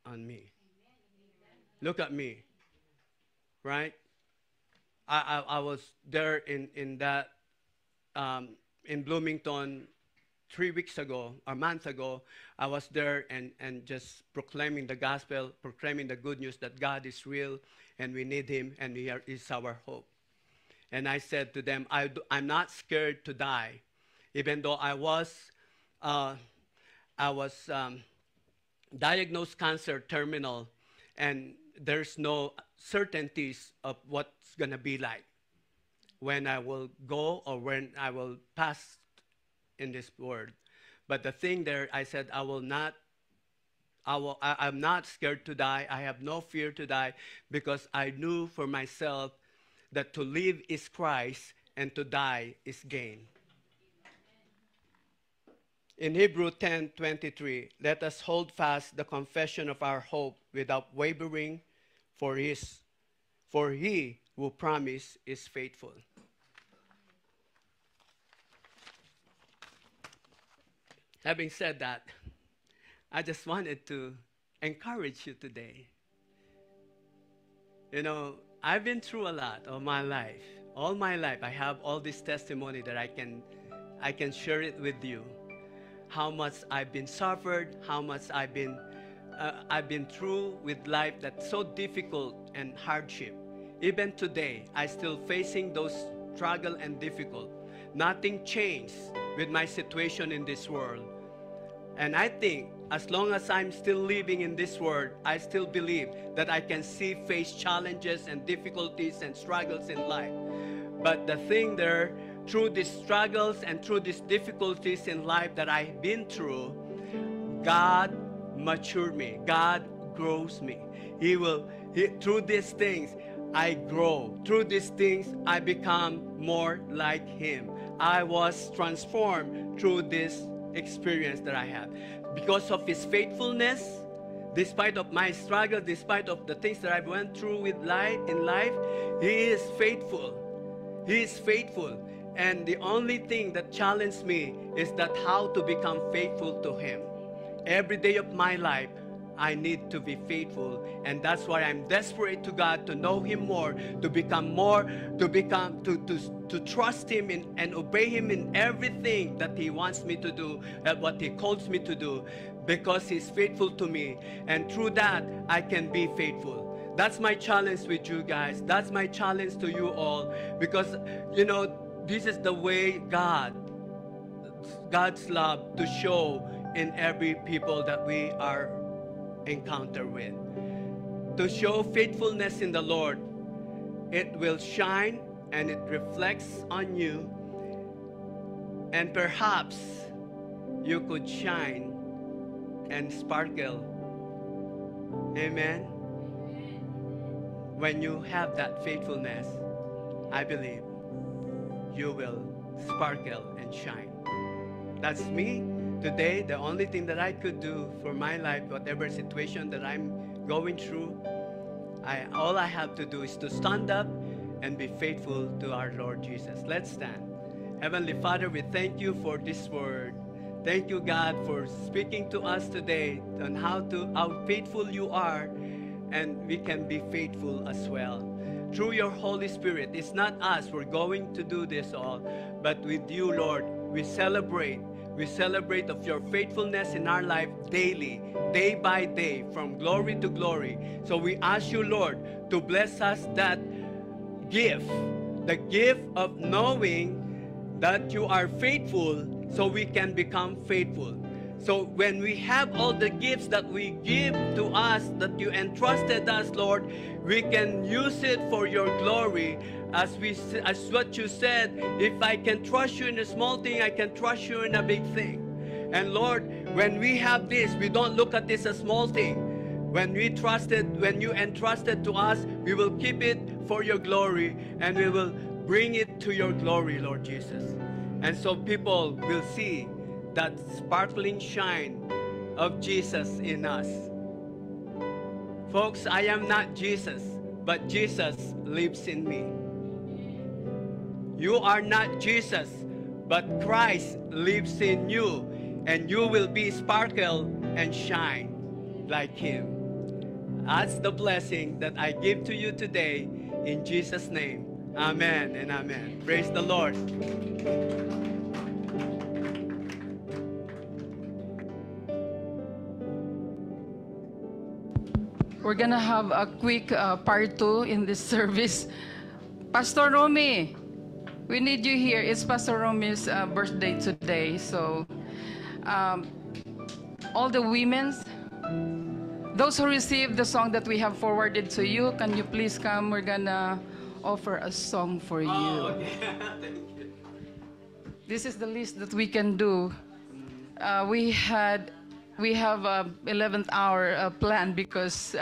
[SPEAKER 3] on me. Look at me, right? I was there in Bloomington 3 weeks ago, a month ago. I was there and just proclaiming the gospel, proclaiming the good news that God is real and we need him and he is our hope. And I said to them, I'm not scared to die, even though I was diagnosed cancer terminal, and there's no certainties of what's going to be like when I will go or when I will pass in this world. But the thing there, I said, I'm not scared to die. I have no fear to die, because I knew for myself that to live is Christ and to die is gain. In Hebrews 10:23, let us hold fast the confession of our hope without wavering, for he who promised is faithful. Having said that, I just wanted to encourage you today. I've been through a lot of my life. All my life, I have all this testimony that I can share it with you. How much I've been suffered, how much I've been through with life that's so difficult and hardship. Even today, I still facing those struggle and difficult. Nothing changed with my situation in this world. And I think as long as I'm still living in this world, I still believe that I can face challenges and difficulties and struggles in life. But the thing there, through these struggles and through these difficulties in life that I've been through, God matured me. God grows me. Through these things, I grow. Through these things, I become more like him. I was transformed through this experience that I had. Because of his faithfulness, despite of my struggle, despite of the things that I went through in life, he is faithful. He is faithful. And the only thing that challenged me is that how to become faithful to him. Every day of my life, I need to be faithful, and that's why I'm desperate to God to know him more, to trust him and obey him in everything that he wants me to do, what he calls me to do, because he's faithful to me, and through that I can be faithful. That's my challenge with you guys. That's my challenge to you all, because this is the way God's love to show in every people that we are encounter with. To show faithfulness in the Lord, it will shine and it reflects on you, and perhaps you could shine and sparkle Amen. When you have that faithfulness, I believe you will sparkle and shine. That's me today. The only thing that I could do for my life, whatever situation that I'm going through, all I have to do is to stand up and be faithful to our Lord Jesus. Let's stand. Heavenly Father, we thank you for this word. Thank you, God, for speaking to us today on how faithful you are, and we can be faithful as well. Through your Holy Spirit, it's not us, we're going to do this all, but with you, Lord, we celebrate of your faithfulness in our life daily, day by day, from glory to glory. So we ask you, Lord, to bless us that gift, the gift of knowing that you are faithful, so we can become faithful. So when we have all the gifts that we give to us, that you entrusted us, Lord, we can use it for your glory. As what you said, if I can trust you in a small thing, I can trust you in a big thing. And Lord, when we have this, we don't look at this as a small thing. When you entrusted to us, we will keep it for your glory, and we will bring it to your glory, Lord Jesus. And so people will see that sparkling shine of Jesus in us. Folks, I am not Jesus, but Jesus lives in me. You are not Jesus, but Christ lives in you, and you will be sparkle and shine like Him. That's the blessing that I give to you today in Jesus' name. Amen and amen. Praise the Lord.
[SPEAKER 5] We're gonna have a quick part 2 in this service. Pastor Romy, we need you here. It's Pastor Romy's birthday today. So all the women's, those who received the song that we have forwarded to you, can you please come? We're gonna offer a song for you.
[SPEAKER 3] Oh, okay. Thank you.
[SPEAKER 5] This is the list that we can do. We have a 11th hour plan because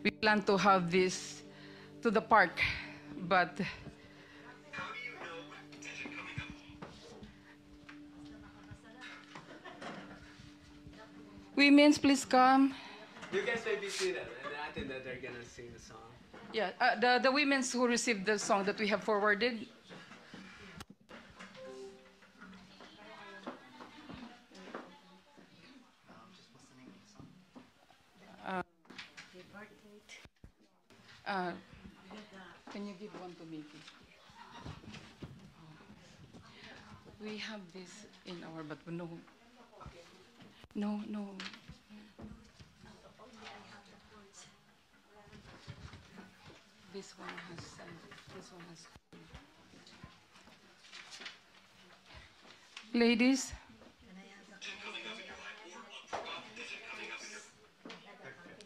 [SPEAKER 5] we plan to have this to the park, but women's, please come.
[SPEAKER 3] You guys may be seated, and I think that they're gonna sing the song.
[SPEAKER 5] Yeah, the women's who received the song that we have forwarded. Can you give one to me, please? We have this in our, but no. This one has. Ladies.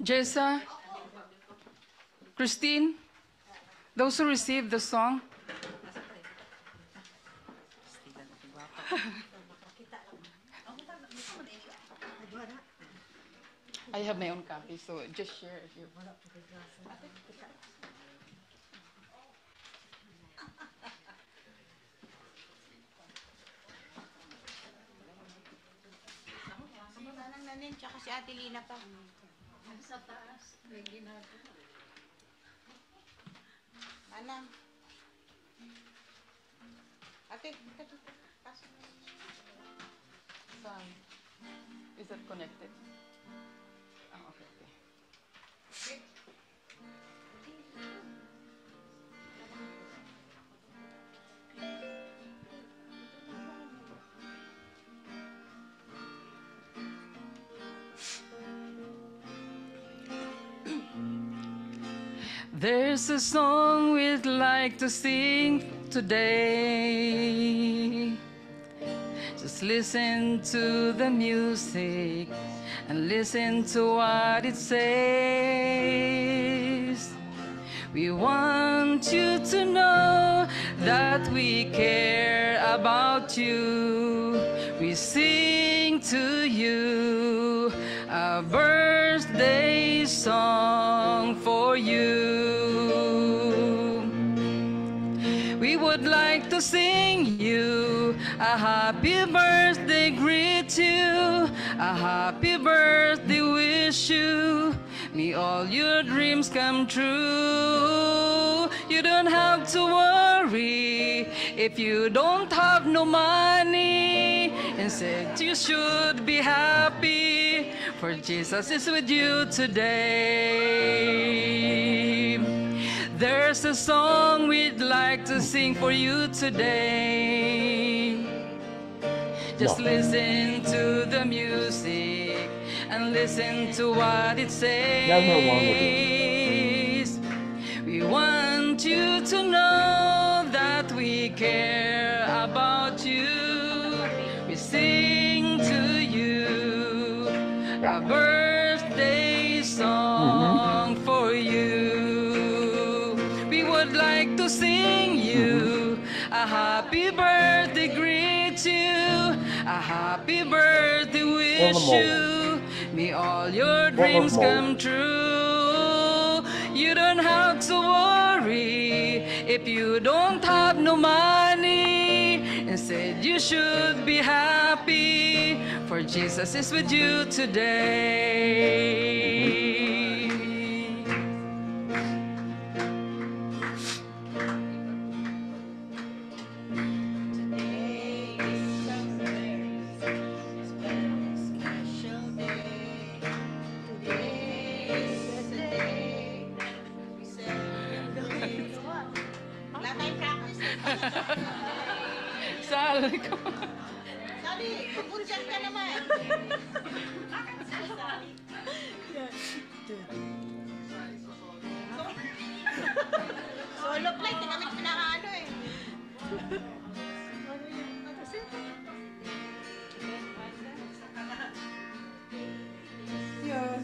[SPEAKER 5] Jessa, Christine, those who received the song. I have my own copy, so just share if you want.
[SPEAKER 6] Nanin, tsaka si Ate Lina pa. Sa taas, may ginagawa. Manang. Ate, pasok.
[SPEAKER 5] Is that connected? Oh, okay. There's a song we'd like to sing today. Just listen to the music and listen to what it says. We want you to know that we care about you. We sing to you a birthday song. song for you. We would like to sing you a happy birthday, greet you, a happy birthday, wish you. May all your dreams come true. You don't have to worry if you don't have no money. Instead, you should be happy, for Jesus is with you today. There's a song we'd like to sing for you today. Just listen to the music and listen to what it says. We want you to know that we care about you. We sing to you a birthday song for you. We would like to sing you a happy birthday, greet you, a happy birthday, wish you. May all your dreams come true. You don't have to worry if you don't have no money. Instead, you should be happy, for Jesus is with you today. Sali ko.
[SPEAKER 6] Sabi, pagpunsan ka naman. Solo flight, hindi kami pinakaano eh. Yeah.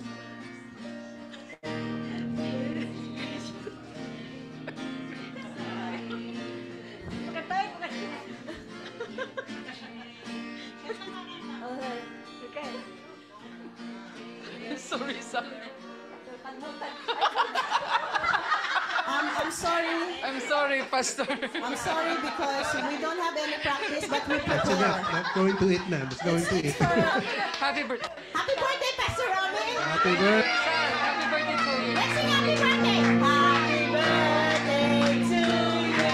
[SPEAKER 5] Sorry.
[SPEAKER 6] I'm sorry.
[SPEAKER 5] I'm sorry, Pastor.
[SPEAKER 6] I'm sorry because we don't have any practice, but we
[SPEAKER 7] That's
[SPEAKER 6] prepare.
[SPEAKER 7] enough. Let's go into it now. Let's go into it.
[SPEAKER 5] Happy birthday.
[SPEAKER 6] Happy birthday, Pastor Romy!
[SPEAKER 7] Happy birthday.
[SPEAKER 5] Happy birthday to you.
[SPEAKER 6] Let's sing happy birthday! Happy birthday to you!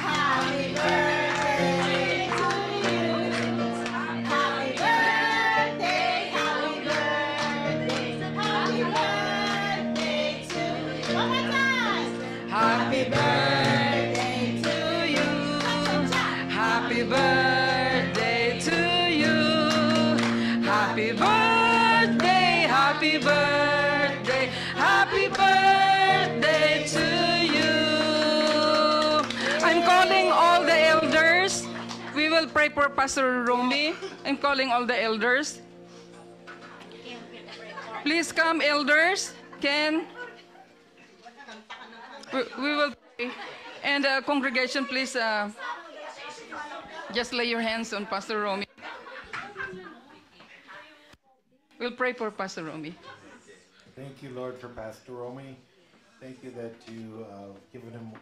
[SPEAKER 6] Happy birthday to you! Happy birthday, happy birthday, happy birthday to you! One more time!
[SPEAKER 5] Happy birthday to you. Happy birthday to you. Happy birthday, happy birthday, happy birthday to you. I'm calling all the elders. We will pray for Pastor Romy. I'm calling all the elders. Please come, elders. Ken. We will pray. And congregation, please just lay your hands on Pastor Romy. We'll pray for Pastor Romy.
[SPEAKER 8] Thank you, Lord, for Pastor Romy. Thank you that you given him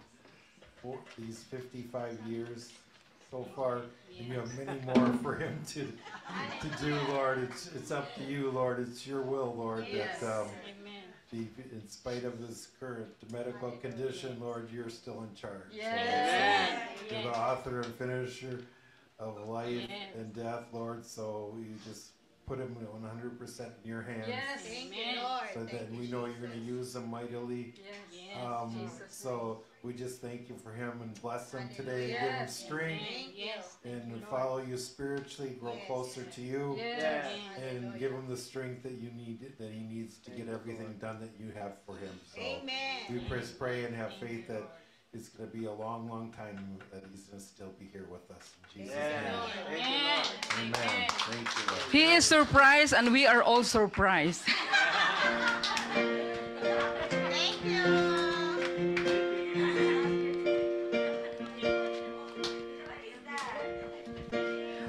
[SPEAKER 8] these 55 years so far, and you have many more for him to do, Lord. It's up to you, Lord. It's your will, Lord, that in spite of this current medical condition, Lord, you're still in charge.
[SPEAKER 5] Yes.
[SPEAKER 8] So, you're the author and finisher of life and death, Lord. So we just put him 100% in your hands.
[SPEAKER 5] Yes.
[SPEAKER 8] So that we know you're going to use him mightily. So we just thank you for him and bless him today. Give him strength and follow you spiritually, grow closer to you, and give him the strength that he needs to get everything done that you have for him. So we pray and have faith that it's going to be a long, long time that he's going to still be here with us. In Jesus' name. Amen. Thank you, Lord.
[SPEAKER 5] He is surprised and we are all surprised.
[SPEAKER 6] Thank you.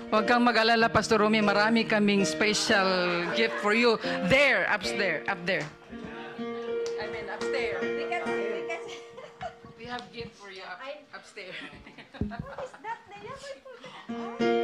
[SPEAKER 5] Huwag kang mag-alala, Pastor Romy. Marami kaming special gift for you. There, up there. there.
[SPEAKER 6] What is that?